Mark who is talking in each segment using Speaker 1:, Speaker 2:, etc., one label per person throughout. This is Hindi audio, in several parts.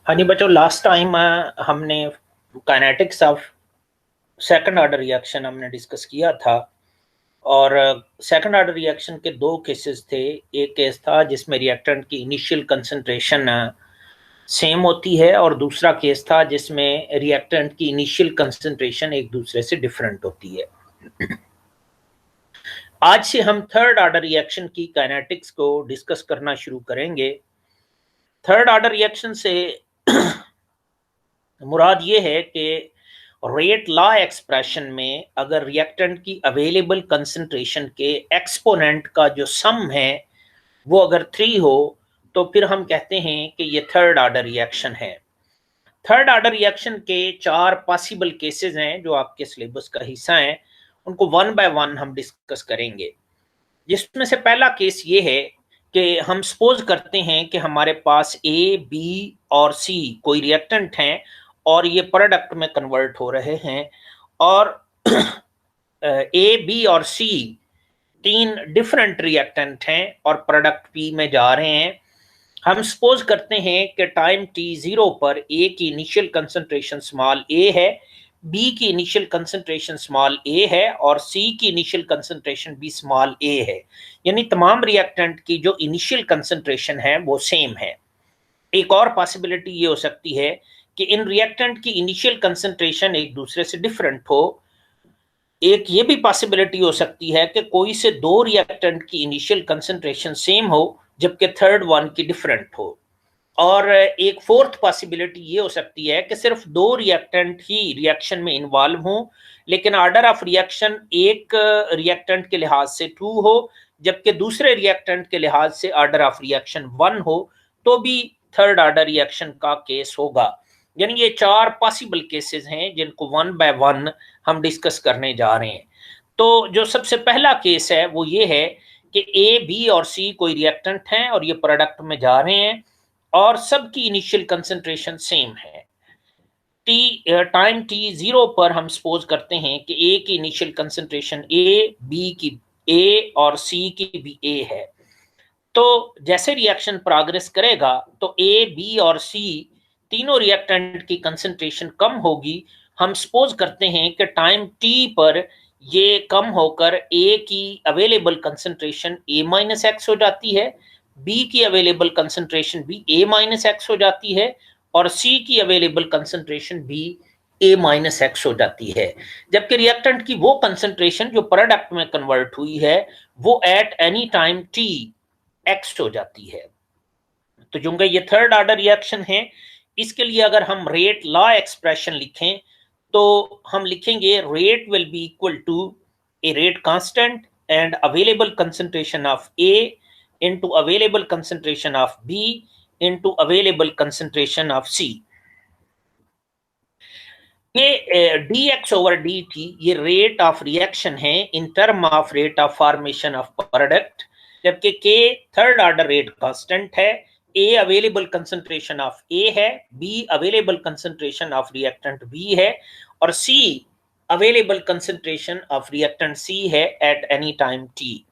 Speaker 1: हाँ जी बच्चों, लास्ट टाइम हमने kinetics of second order reaction हमने डिस्कस किया था। और सेकंड ऑर्डर रिएक्शन के दो केसेस थे। एक केस था जिसमें रिएक्टेंट की इनिशियल कंसंट्रेशन सेम होती है, और दूसरा केस था जिसमें रिएक्टेंट की इनिशियल कंसंट्रेशन एक दूसरे से डिफरेंट होती है। आज से हम थर्ड ऑर्डर रिएक्शन की काइनेटिक्स को डिस्कस करना शुरू करेंगे। थर्ड ऑर्डर रिएक्शन से मुराद ये है कि रेट लॉ एक्सप्रेशन में अगर रिएक्टेंट की अवेलेबल कंसंट्रेशन के एक्सपोनेंट का जो सम है वो अगर 3 हो, तो फिर हम कहते हैं कि ये थर्ड ऑर्डर रिएक्शन है। थर्ड ऑर्डर रिएक्शन के 4 पॉसिबल केसेस हैं जो आपके सिलेबस का हिस्सा हैं। उनको वन बाय वन हम डिस्कस करेंगे। जिसमें से पहला केस ये है कि हम सपोज करते हैं कि हमारे पास ए, बी और सी कोई रिएक्टेंट हैं और ये प्रोडक्ट में कन्वर्ट हो रहे हैं, और ए, बी और सी तीन डिफरेंट रिएक्टेंट हैं और प्रोडक्ट पी में जा रहे हैं। हम सपोज करते हैं कि टाइम टी जीरो पर ए की इनिशियल कंसंट्रेशन स्मॉल ए है, बी की इनिशियल कंसंट्रेशन स्मॉल ए है और सी की इनिशियल कंसंट्रेशन भी स्मॉल ए है। यानी तमाम रिएक्टेंट की जो इनिशियल कंसंट्रेशन है वो सेम है। एक और पॉसिबिलिटी ये हो सकती है कि इन रिएक्टेंट की इनिशियल कंसंट्रेशन एक दूसरे से डिफरेंट हो। एक ये भी पॉसिबिलिटी हो सकती है कि कोई से दो रिएक्टेंट की इनिशियल कंसंट्रेशन सेम हो जबकि थर्ड वन की डिफरेंट हो। और एक फोर्थ पॉसिबिलिटी ये हो सकती है कि सिर्फ दो रिएक्टेंट ही रिएक्शन में इन्वॉल्व हों, लेकिन ऑर्डर ऑफ रिएक्शन एक रिएक्टेंट के लिहाज से 2 हो जबकि दूसरे रिएक्टेंट के लिहाज से ऑर्डर ऑफ रिएक्शन 1 हो, तो भी थर्ड ऑर्डर रिएक्शन का केस होगा। यानी ये 4 पॉसिबल केसेस हैं जिनको वन बाय वन हम डिस्कस करने जा रहे हैं। तो जो सबसे पहला केस है वो ये है कि ए, बी और सी कोई रिएक्टेंट हैं और ये प्रोडक्ट में जा रहे हैं और सबकी इनिशियल कंसंट्रेशन सेम है। टाइम टी जीरो पर हम सपोज करते हैं कि ए की इनिशियल कंसंट्रेशन ए, बी की ए और सी की भी ए है। तो जैसे रिएक्शन प्रोग्रेस करेगा तो ए, बी और सी तीनों रिएक्टेंट की कंसंट्रेशन कम होगी। हम सपोज करते हैं कि टाइम टी पर ये कम होकर ए की अवेलेबल कंसंट्रेशन ए माइनस एक्स हो जाती है, बी की अवेलेबल कंसंट्रेशन भी ए माइनस एक्स हो जाती है और सी की अवेलेबल कंसंट्रेशन भी ए माइनस एक्स हो जाती है। जबकि रिएक्टेंट की वो कंसंट्रेशन जो प्रोडक्ट में कन्वर्ट हुई है वो at any time T x हो जाती है। तो चूंकि ये थर्ड ऑर्डर रिएक्शन है, इसके लिए अगर हम रेट लॉ एक्सप्रेशन लिखें तो हम लिखेंगे rate will be equal to A rate constant and available concentration of A into available concentration of B into available concentration of C. ये D X over D T ये रेट ऑफ रिएक्शन है in term of rate of formation of product, जबकि k third order rate constant है, A available concentration of A है, B available concentration of reactant B है और C available concentration of reactant सी है एट एनी टाइम टी।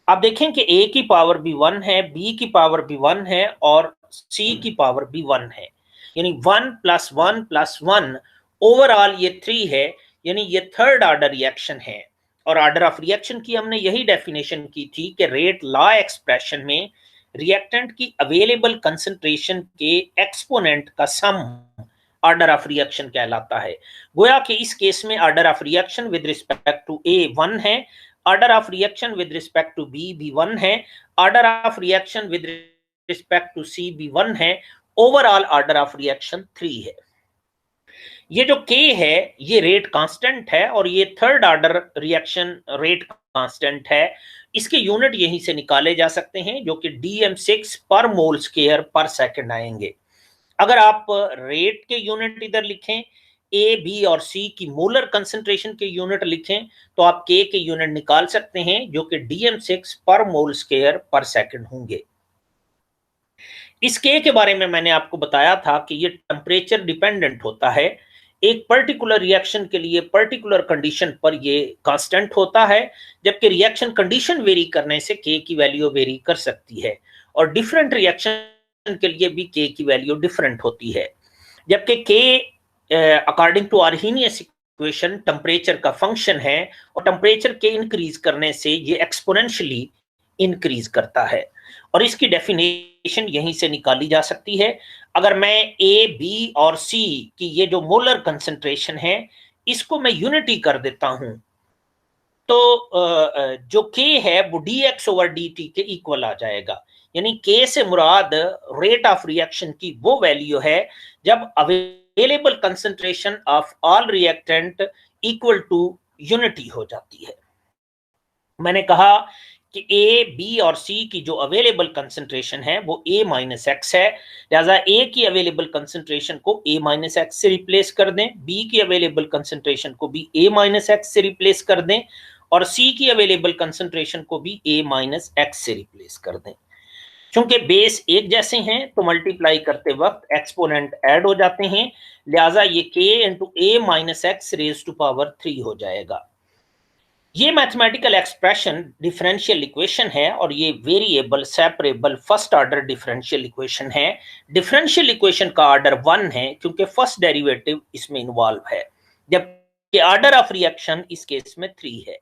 Speaker 1: आप देखें कि ए की पावर भी 1 है, बी की पावर भी 1 है और सी की पावर भी 1 है। यानी 1 प्लस 1 प्लस 1 ओवरऑल ये 3 है। यानी ये थर्ड ऑर्डर रिएक्शन है। और ऑर्डर ऑफ रिएक्शन की हमने यही डेफिनेशन की थी कि रेट लॉ एक्सप्रेशन में रिएक्टेंट की अवेलेबल कंसंट्रेशन के एक्सपोनेंट का सम ऑर्डर ऑफ रिएक्शन कहलाता है। गोया कि इस केस में order of reaction with respect to A 1 है, order of reaction with respect to B भी 1 है, order of reaction with respect to C भी 1 है, ओवरऑल ऑर्डर ऑफ रिएक्शन 3 है। ये जो के है ये रेट कांस्टेंट है और ये third order reaction rate constant है। इसके यूनिट यहीं से निकाले जा सकते हैं जो कि dm6 पर मोल स्क्वायर पर सेकंड आएंगे। अगर आप रेट के यूनिट इधर लिखें, ए, बी और सी की मोलर कंसंट्रेशन के यूनिट लिखें, तो आप के यूनिट निकाल सकते हैं जो कि dm6 पर मोल स्क्वायर पर सेकंड होंगे। इस के बारे में मैंने आपको बताया था कि ये टेम्परेचर डिपेंडेंट होता है। एक पर्टिकुलर रिएक्शन के लिए पर्टिकुलर कंडीशन पर ये कांस्टेंट होता है, जबकि रिएक्शन कंडीशन वेरी करने से के की वैल्यू वेरी कर सकती है और डिफरेंट रिएक्शन के लिए भी के की वैल्यू डिफरेंट होती है, जबकि के according to Arrhenius equation temperature का फंक्शन है और टेम्परेचर के इंक्रीज करने से ये एक्सपोनेंशियली इंक्रीज करता है। और इसकी डेफिनेशन यहीं से निकाली जा सकती है। अगर मैं ए, बी और सी की ये जो मोलर कंसंट्रेशन है इसको मैं यूनिटी कर देता हूं तो जो के है वो dx ओवर dt के इक्वल आ जाएगा। यानी के से मुराद रेट ऑफ रिएक्शन की वो वैल्यू है जब available concentration of all reactant equal to unity हो जाती है। मैंने कहा कि ए, बी और सी की जो अवेलेबल कंसंट्रेशन है वो a माइनस एक्स है, लिहाजा ए की अवेलेबल कंसंट्रेशन को a माइनस एक्स से रिप्लेस कर दें, बी की अवेलेबल कंसंट्रेशन को भी a माइनस एक्स से रिप्लेस कर दें और सी की अवेलेबल कंसंट्रेशन को भी a माइनस एक्स से रिप्लेस कर दें। चूंकि बेस एक जैसे हैं तो मल्टीप्लाई करते वक्त एक्सपोनेंट ऐड हो जाते हैं, लिहाजा ये k into a minus x raise to power 3 हो जाएगा। ये मैथमेटिकल एक्सप्रेशन डिफरेंशियल इक्वेशन है और ये variable separable first order differential equation है। डिफरेंशियल इक्वेशन का ऑर्डर 1 है क्योंकि फर्स्ट डेरिवेटिव इसमें इन्वॉल्व है, जबकि ऑर्डर ऑफ रिएक्शन इस केस में 3 है।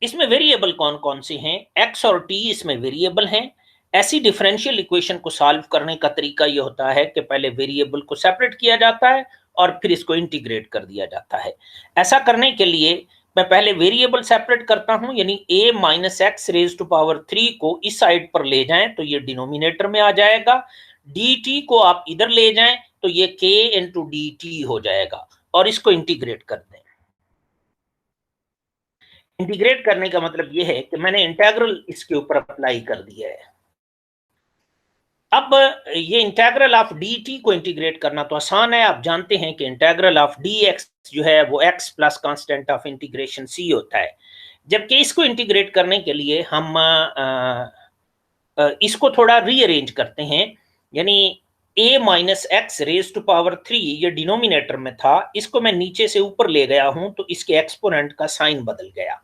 Speaker 1: इसमें वेरिएबल कौन कौन से हैं? x और t इसमें वेरिएबल हैं। ऐसी डिफरेंशियल इक्वेशन को सॉल्व करने का तरीका ये होता है कि पहले वेरिएबल को सेपरेट किया जाता है और फिर इसको इंटीग्रेट कर दिया जाता है। ऐसा करने के लिए मैं पहले वेरिएबल सेपरेट करता हूं, यानी a minus x raise to power 3 को इस साइड पर ले जाएं तो ये डिनोमिनेटर में आ जाएगा, dt को आप इधर ले जाएं तो ये k इंटू dt हो जाएगा और इसको इंटीग्रेट कर दें। इंटीग्रेट करने का मतलब ये है कि मैंने इंटीग्रल इसके ऊपर अप्लाई कर दिया है। अब ये इंटीग्रल ऑफ dt को इंटीग्रेट करना तो आसान है, आप जानते हैं कि इंटीग्रल ऑफ dx जो है वो x plus constant of integration c होता है, जबकि इसको इंटीग्रेट करने के लिए हम इसको थोड़ा रीअरेंज करते हैं, यानी a minus x raise to power 3 ये डिनोमिनेटर में था, इसको मैं नीचे से ऊपर ले गया हूं तो इसके एक्सपोनेंट का साइन बदल गया।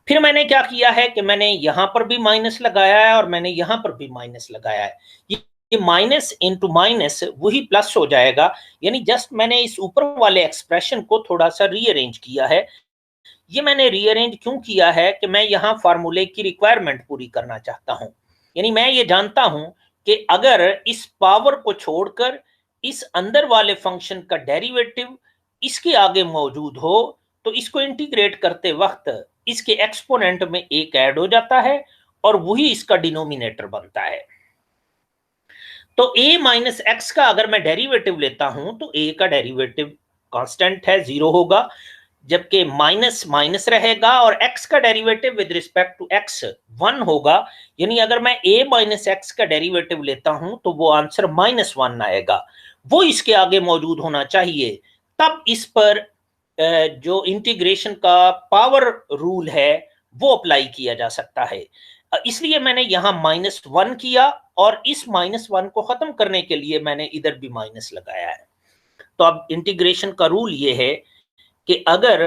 Speaker 1: फिर मैंने क्या किया है कि मैंने यहां पर भी माइनस लगाया है और मैंने यहां पर भी माइनस लगाया है। ये माइनस इंटू माइनस वही प्लस हो जाएगा, यानी जस्ट मैंने इस ऊपर वाले एक्सप्रेशन को थोड़ा सा रीअरेंज किया है। ये मैंने रीअरेंज क्यों किया है कि मैं यहाँ फार्मूले की रिक्वायरमेंट पूरी करना चाहता हूं। यानी मैं ये जानता हूं कि अगर इस पावर को छोड़कर इस अंदर वाले फंक्शन का डेरिवेटिव इसके आगे मौजूद हो तो इसको इंटीग्रेट करते वक्त इसके एक्सपोनेंट में एक ऐड हो जाता है और वही इसका डिनोमिनेटर बनता है। तो a माइनस एक्स का अगर मैं डेरिवेटिव लेता हूं तो a का डेरिवेटिव कांस्टेंट है, 0 होगा, जबकि माइनस माइनस रहेगा और x का derivative with respect to x 1 होगा। यानी अगर मैं a माइनस एक्स का डेरिवेटिव लेता हूं तो वो आंसर -1 आएगा, वो इसके आगे मौजूद होना चाहिए, तब इस पर जो इंटीग्रेशन का पावर रूल है वो अप्लाई किया जा सकता है। इसलिए मैंने यहां -1 किया और इस -1 को खत्म करने के लिए मैंने इधर भी माइनस लगाया है। तो अब इंटीग्रेशन का रूल ये है कि अगर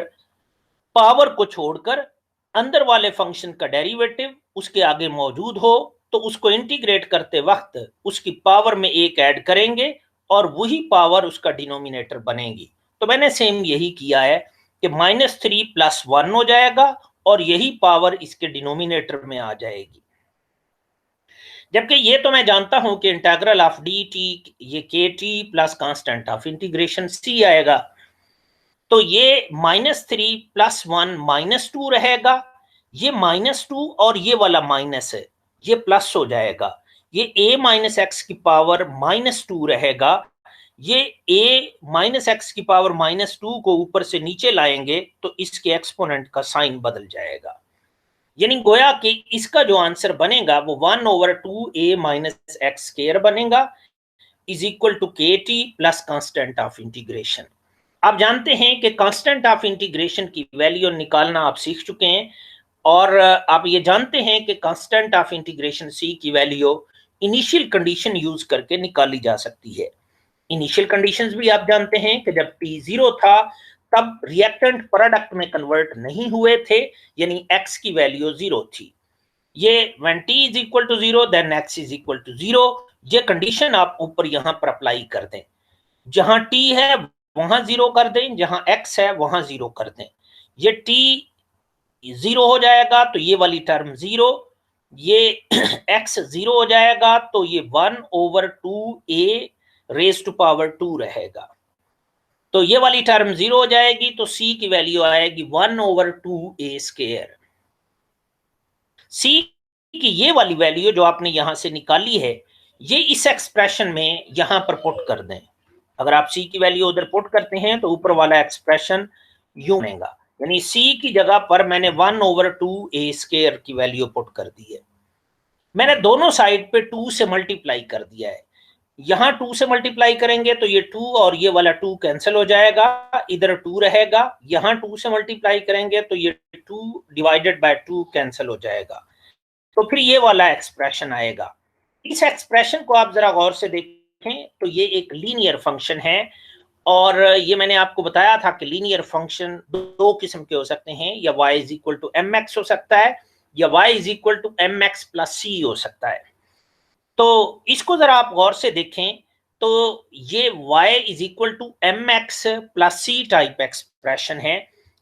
Speaker 1: पावर को छोड़कर अंदर वाले फंक्शन का डेरिवेटिव उसके आगे मौजूद हो तो उसको इंटीग्रेट करते वक्त उसकी पावर में एक ऐड करेंगे और वही पावर उसका डिनोमिनेटर बनेगी। तो मैंने सेम यही किया है कि -3 + 1 हो जाएगा और यही पावर इसके डिनोमिनेटर में आ जाएगी। जबकि ये तो मैं जानता हूं कि इंटीग्रल ऑफ dt ये kt plus constant of integration c आएगा, तो ये -3 + 1 -2 रहेगा, ये -2 और ये वाला माइनस है ये प्लस हो जाएगा, ये a माइनस एक्स की पावर -2 रहेगा, ये a माइनस एक्स की पावर -2 को ऊपर से नीचे लाएंगे तो इसके एक्सपोनेंट का साइन बदल जाएगा। यानी गोया कि इसका जो आंसर बनेगा वो 1/2a माइनस एक्स स्क्वायर बनेगा is equal to kt plus constant of integration. आप जानते हैं कि कांस्टेंट ऑफ इंटीग्रेशन की वैल्यू निकालना आप सीख चुके हैं और आप ये जानते हैं कि कांस्टेंट ऑफ इंटीग्रेशन c की वैल्यू इनिशियल कंडीशन यूज करके निकाली जा सकती है। इनिशियल कंडीशंस भी आप जानते हैं कि जब t 0 था तब रिएक्टेंट प्रोडक्ट में कन्वर्ट नहीं हुए थे, यानी x की वैल्यू 0 थी। ये when t is equal to 0 then x is equal to 0, ये कंडीशन आप ऊपर यहां पर अप्लाई कर दें। जहां t है वहां 0 कर दें, जहां x है वहां 0 कर दें। ये t 0 हो जाएगा तो ये वाली टर्म 0, ये x 0 हो जाएगा तो ये 1/2a रेज टू पावर 2 रहेगा। तो ये वाली टर्म 0 हो जाएगी तो c की वैल्यू आएगी 1/2a²। c की ये वाली वैल्यू जो आपने यहां से निकाली है, ये इस एक्सप्रेशन में यहां पर पुट कर दें। अगर आप c की वैल्यू उधर पुट करते हैं तो ऊपर वाला एक्सप्रेशन यूं बनेगा, यानी c की जगह पर मैंने 1/2a² की वैल्यू पुट कर दी है। मैंने दोनों साइड पे 2 से मल्टीप्लाई कर दिया है। यहां 2 से मल्टीप्लाई करेंगे तो ये 2 और ये वाला 2 कैंसिल हो जाएगा, इधर 2 रहेगा। यहां 2 से मल्टीप्लाई करेंगे तो ये 2 डिवाइडेड बाय 2 कैंसिल हो जाएगा, तो फिर ये वाला एक्सप्रेशन आएगा। इस एक्सप्रेशन को आप जरा गौर से देखें तो ये एक लीनियर फंक्शन है, और ये मैंने आपको बताया था कि लीनियर फंक्शन दो किस्म के हो सकते हैं, या y is equal to M X हो सकता है, या y is equal to M x plus C हो सकता है। तो इसको जरा आप गौर से देखें तो ये y is equal to M x plus c type expression है,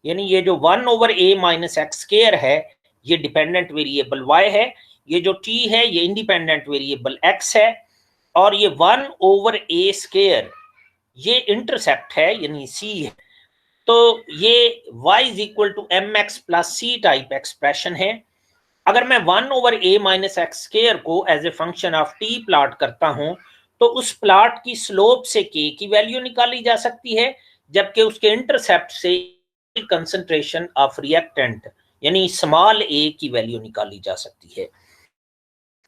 Speaker 1: यानी ये जो 1/a-x² है ये डिपेंडेंट वेरिएबल y है, ये जो t है ये इंडिपेंडेंट वेरिएबल x है, और ये 1/a² ये इंटरसेप्ट है यानी c है। तो ये y is equal to M x plus c type expression है। अगर मैं 1/a-x² को as a function of t plot करता हूं तो उस प्लॉट की स्लोप से k की वैल्यू निकाली जा सकती है, जबकि उसके इंटरसेप्ट से कंसंट्रेशन ऑफ रिएक्टेंट यानी स्मॉल a की वैल्यू निकाली जा सकती है।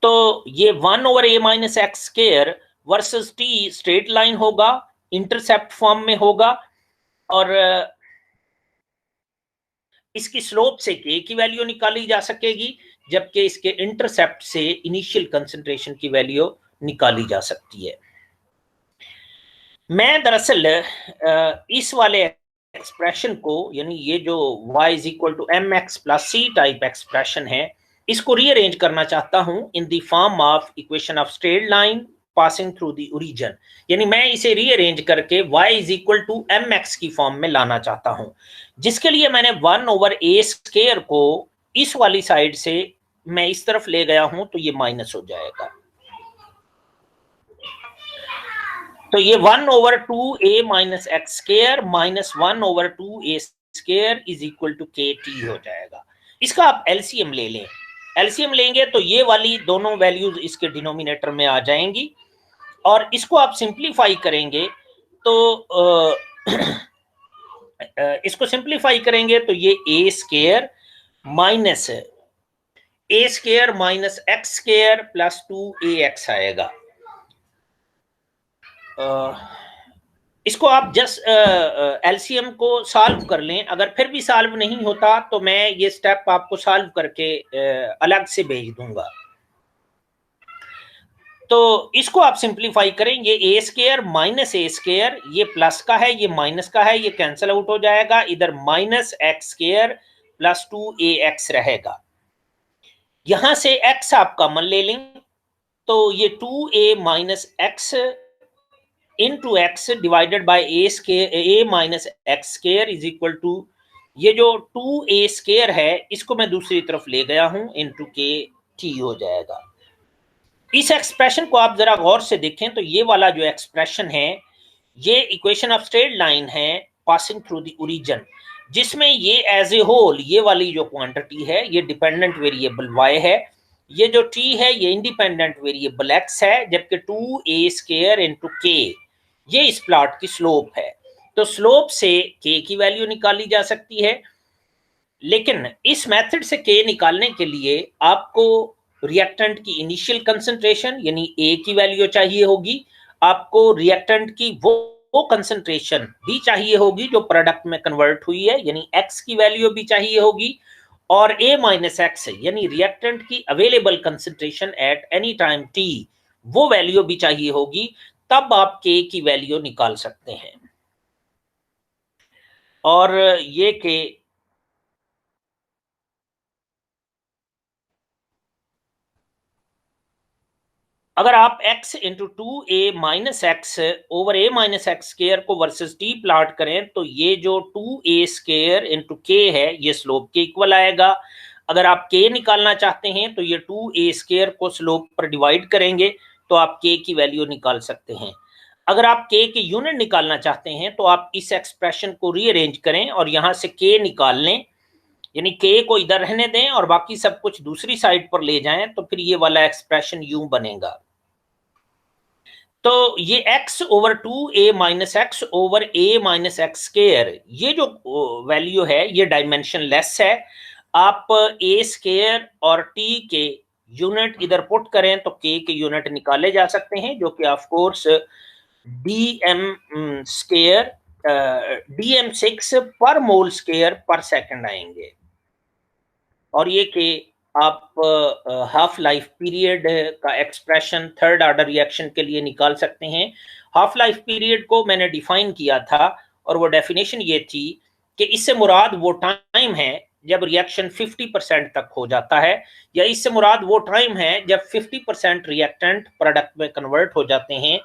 Speaker 1: तो ये 1/a-x² versus t straight line होगा, इंटरसेप्ट फॉर्म में होगा, और इसकी स्लोप से k की वैल्यू निकाली जा सकेगी, जबकि इसके इंटरसेप्ट से इनिशियल कंसंट्रेशन की वैल्यू निकाली जा सकती है। मैं दरअसल इस वाले एक्सप्रेशन को, यानी ये जो y is equal to M x plus c type expression है, इसको रीअरेंज करना चाहता हूं in the form of equation of straight line passing through the origin, यानी मैं इसे रीअरेंज करके y is equal to M x की फॉर्म में लाना चाहता हूं, जिसके लिए मैंने 1/a² को इस वाली साइड से मैं इस तरफ ले गया हूं तो ये माइनस हो जाएगा। तो ये 1/2a-x² minus 1/2a² is equal to kt हो जाएगा। इसका आप एलसीएम ले लें, एलसीएम लेंगे तो ये वाली दोनों वैल्यूज इसके डिनोमिनेटर में आ जाएंगी, और इसको आप सिंप्लीफाई करेंगे तो इसको सिंप्लीफाई करेंगे तो ये a² minus x² plus 2ax आएगा। इसको आप जस्ट एलसीएम को सॉल्व कर लें, अगर फिर भी सॉल्व नहीं होता तो मैं ये स्टेप आपको सॉल्व करके अलग से भेज दूंगा। तो इसको आप सिंप्लीफाई करें, ये a² माइनस a², ये प्लस का है ये माइनस का है, ये कैंसिल आउट हो जाएगा, इधर माइनस x² प्लस 2ax रहेगा। यहां से x आप कॉमन ले लें तो ये 2a minus x into x divided by a minus x² is equal to ये जो 2a² है इसको मैं दूसरी तरफ ले गया हूं इंटू के t हो जाएगा। इस एक्सप्रेशन को आप जरा गौर से देखें तो ये वाला जो एक्सप्रेशन है ये इक्वेशन ऑफ स्ट्रेट लाइन है पासिंग थ्रू द ओरिजिन, जिसमें ये एज ए होल ये वाली जो क्वांटिटी है ये डिपेंडेंट वेरिएबल y है, ये जो t है ये इंडिपेंडेंट वेरिएबल x है, जबकि 2a² इंटू k ये इस प्लॉट की स्लोप है। तो स्लोप से k की वैल्यू निकाली जा सकती है, लेकिन इस मेथड से k निकालने के लिए आपको रिएक्टेंट की इनिशियल कंसंट्रेशन यानी a की वैल्यू चाहिए होगी, आपको रिएक्टेंट की वो कंसंट्रेशन भी चाहिए होगी जो प्रोडक्ट में कन्वर्ट हुई है यानी x की वैल्यू भी चाहिए होगी, और a माइनस एक्स यानी रिएक्टेंट की available concentration at any time t वो वैल्यू भी चाहिए होगी, तब आप k की वैल्यू निकाल सकते हैं। और ये k अगर आप x into two a minus x over a minus x square को वर्सेस t प्लॉट करें तो ये जो टू ए स्केयर इंटू के है ये स्लोप के इक्वल आएगा। अगर आप k निकालना चाहते हैं तो ये टू ए स्केयर को स्लोप पर डिवाइड करेंगे तो आप k की वैल्यू निकाल सकते हैं। अगर आप k के यूनिट निकालना चाहते हैं तो आप इस एक्सप्रेशन को रीअरेंज करें और यहां से k निकाल लें, यानी k को इधर रहने दें और बाकी सब कुछ दूसरी साइड पर ले जाएं तो फिर ये वाला एक्सप्रेशन यूं बनेगा। तो ये x over two a minus x over a minus x square ये जो वैल्यू है ये डायमेंशन लेस है। आप ए स्केयर और t के यूनिट इधर पुट करें तो k के यूनिट निकाले जा सकते हैं जो कि of course dm square dm6 पर मोल स्केयर पर सेकंड आएंगे। और ये कि आप हाफ लाइफ पीरियड का एक्सप्रेशन थर्ड ऑर्डर रिएक्शन के लिए निकाल सकते हैं। हाफ लाइफ पीरियड को मैंने डिफाइन किया था और वो डेफिनेशन ये थी कि इससे मुराद वो टाइम है जब रिएक्शन 50% तक हो जाता है, या इससे मुराद वो टाइम है जब 50% रिएक्टेंट प्रोडक्ट में कन्वर्ट हो जाते हैं,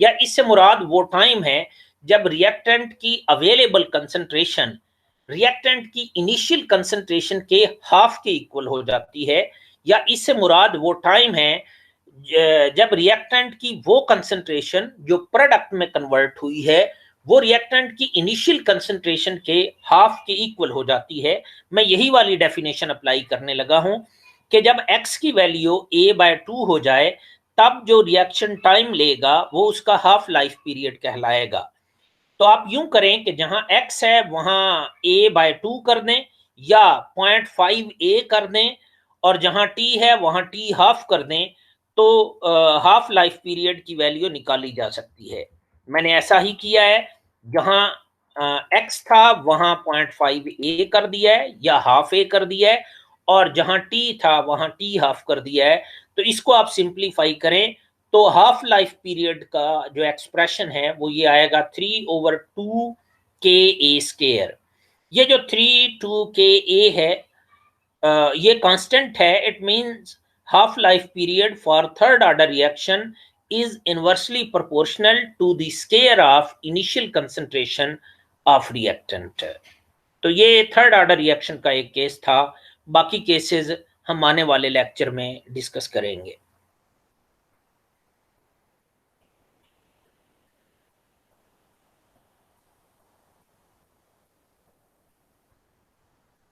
Speaker 1: या इससे मुराद वो टाइम है जब रिएक्टेंट की अवेलेबल कंसंट्रेशन रिएक्टेंट की इनिशियल कंसंट्रेशन के हाफ के इक्वल हो जाती है, या इससे मुराद वो टाइम है जब रिएक्टेंट की वो कंसंट्रेशन जो प्रोडक्ट में कन्वर्ट हुई है वो रिएक्टेंट की इनिशियल कंसंट्रेशन के हाफ के इक्वल हो जाती है। मैं यही वाली डेफिनेशन अप्लाई करने लगा हूं कि जब x की वैल्यू a/2 हो जाए तब जो रिएक्शन टाइम लेगा वो उसका हाफ लाइफ पीरियड कहलाएगा। तो आप यूं करें कि जहां x है वहां a/2 कर दें या 0.5a कर दें, और जहां t है वहां t हाफ कर दें, तो हाफ लाइफ पीरियड की वैल्यू निकाली जा सकती है। मैंने ऐसा ही किया है, जहां x था वहां 0.5a कर दिया है या हाफ a कर दिया है, और जहां t था वहां t हाफ कर दिया है। तो इसको आप सिंप्लीफाई करें तो हाफ लाइफ पीरियड का जो एक्सप्रेशन है वो ये आएगा 3/2 के ए स्केयर। ये जो 3/2 के ए है ये कांस्टेंट है। It means half life period for third order reaction is inversely proportional to the square of initial concentration of reactant. तो ये थर्ड ऑर्डर रिएक्शन का एक केस था। बाकी केसेस हम आने वाले लेक्चर में डिस्कस करेंगे।